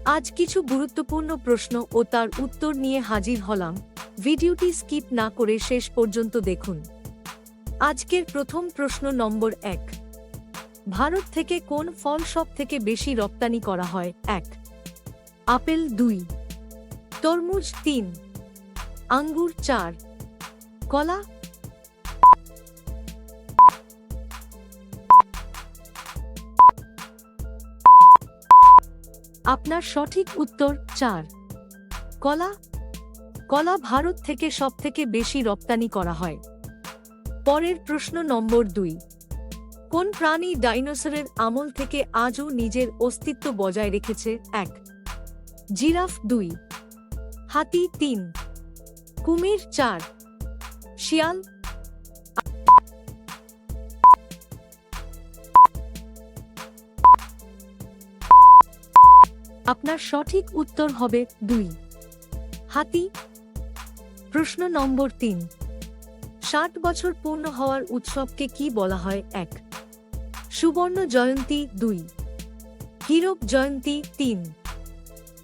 আজ কিছু গুরুত্বপূর্ণ প্রশ্ন ও তার উত্তর নিয়ে হাজির হলাম। ভিডিওটি স্কিপ না করে শেষ পর্যন্ত দেখুন। আজকের প্রথম প্রশ্ন নম্বর 1। ভারত থেকে কোন ফল সবথেকে বেশি রপ্তানি করা হয়? 1. আপেল, 2. তরমুজ, 3. আঙ্গুর, 4. কলা। আপনার সঠিক উত্তর 4. কলা। কলা ভারত থেকে সবথেকে বেশি রপ্তানি করা হয়। পরের প্রশ্ন নম্বর 2। কোন প্রাণী ডাইনোসরের আমল থেকে আজও নিজের অস্তিত্ব বজায় রেখেছে? 1. জিরাফ, 2. হাতি, 3. কুমির, 4. শিয়াল। আপনার সঠিক উত্তর হবে 2. হাতি। প্রশ্ন নম্বর 3। 60 বছর পূর্ণ হওয়ার উৎসবকে কি বলা হয়? 1. সুবর্ণ জয়ন্তী, 2. হীরক জয়ন্তী, 3.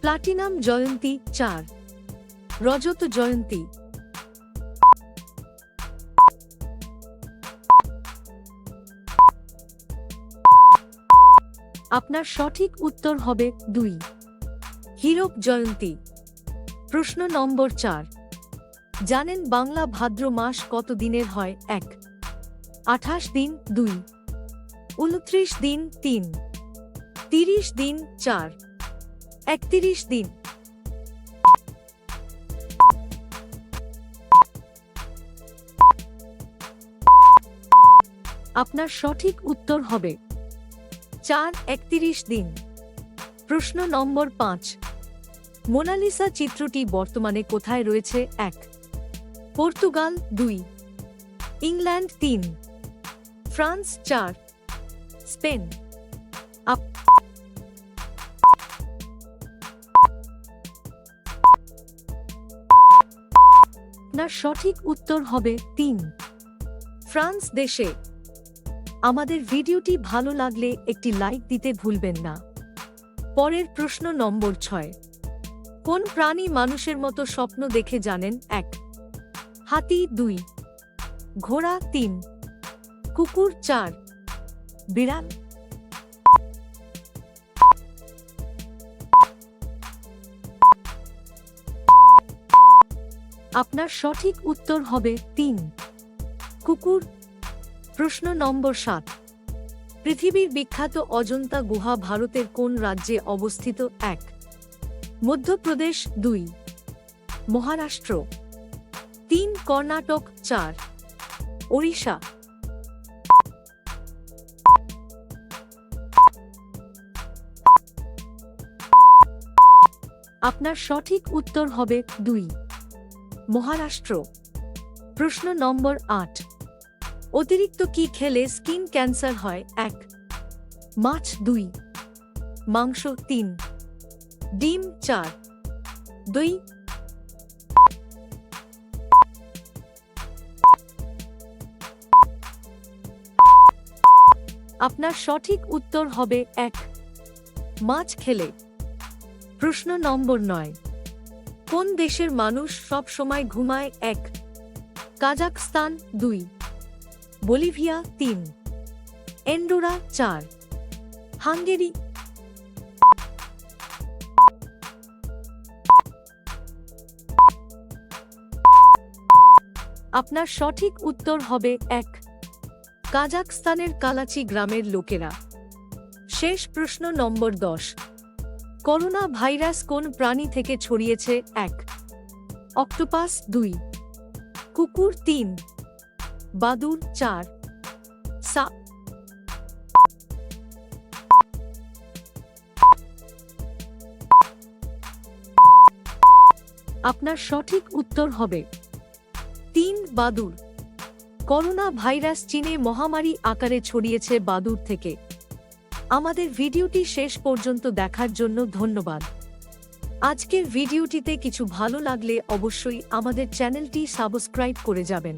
প্লাটিনাম জয়ন্তী, 4. রজত জয়ন্তী। আপনার সঠিক উত্তর হবে 2. হীরক জয়ন্তী। প্রশ্ন নম্বর 4। জানেন বাংলা ভাদ্র মাস কত দিনের হয়? 1. 28 দিন, 2. 29 দিন, 3. 30 দিন, 4. 31 দিন। আপনার সঠিক উত্তর হবে 4. 31 দিন। প্রশ্ন নম্বর 5। মোনালিসা চিত্রটি বর্তমানে কোথায় রয়েছে? 1. পর্তুগাল, 2. ইংল্যান্ড, 3. ফ্রান্স, 4. স্পেন। আপনার সঠিক উত্তর হবে 3. ফ্রান্স দেশে। আমাদের ভিডিওটি ভালো লাগলে একটি লাইক দিতে ভুলবেন না। পরের প্রশ্ন নম্বর 6। কোন প্রাণী মানুষের মতো স্বপ্ন দেখে জানেন? 1. হাতি, 2. ঘোড়া, 3. কুকুর, 4. বিড়াল। আপনার সঠিক উত্তর হবে 3. কুকুর। প্রশ্ন নম্বর 7। পৃথিবীর বিখ্যাত অজন্তা গুহা ভারতের কোন রাজ্যে অবস্থিত? 1. মধ্যপ্রদেশ, 2. মহারাষ্ট্র, 3. কর্ণাটক, 4. ওড়িশা। আপনার সঠিক উত্তর হবে 2. মহারাষ্ট্র। প্রশ্ন নম্বর 8। অতিরিক্ত কি খেলে স্কিন ক্যান্সার হয়? 1. মাছ, 2. মাংস, 3. ডিম, 4. দই। আপনার সঠিক উত্তর হবে 1. মাছ খেলে। প্রশ্ন নম্বর 9। কোন দেশের মানুষ সব সময় ঘুমায়? 1. কাজাখস্তান, 2. বলিভিয়া, 3. এন্ডোরা, 4. হাঙ্গেরি। আপনার সঠিক উত্তর হবে 1. কাজাখস্তানের কালাচি গ্রামের লোকেরা। শেষ প্রশ্ন নম্বর 10। করোনা ভাইরাস কোন প্রাণী থেকে ছড়িয়েছে? 1. অক্টোপাস, 2. কুকুর, 3. বাদুড়, 4. সাপ। আপনার সঠিক উত্তর হবে 3. বাদুড়। করোনা ভাইরাস চীনে মহামারী আকারে ছড়িয়েছে বাদুড় থেকে। আমাদের ভিডিওটি শেষ পর্যন্ত দেখার জন্য ধন্যবাদ। আজকের ভিডিওটিতে কিছু ভালো লাগলে অবশ্যই আমাদের চ্যানেলটি সাবস্ক্রাইব করে যাবেন।